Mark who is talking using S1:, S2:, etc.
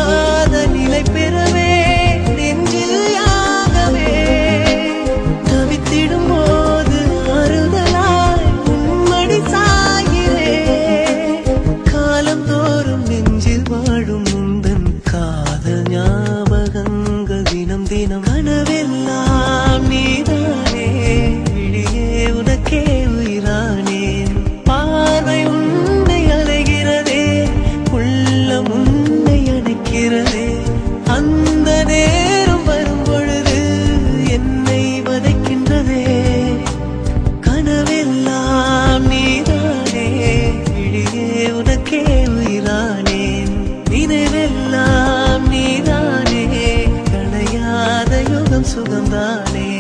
S1: அழியாத நிலை பெறவே நெஞ்சில் யாகவே தவித்திடும் போது ஆறுதலாய் உன்மடி சாகிறே காலம் தோறும் நெஞ்சில் வாழும் முந்தன் காதல் ஞாபகங்கள் தினம் தினம் கனவெல்லாம் நீதானே விழியே உனக்கே உயிரானேன் பார்வை உன்னை அலைகிறதே உள்ளம் உன்னை அணைக்கிறதே அந்த நேரம் வரும் பொழுது என்னை வதைக்கின்றதே கனவெல்லாம் நீதானே விழியே உனக்கே உயிரானேன் நினைவெல்லாம் நீதானே களையாத யுகம் சுகம்தானே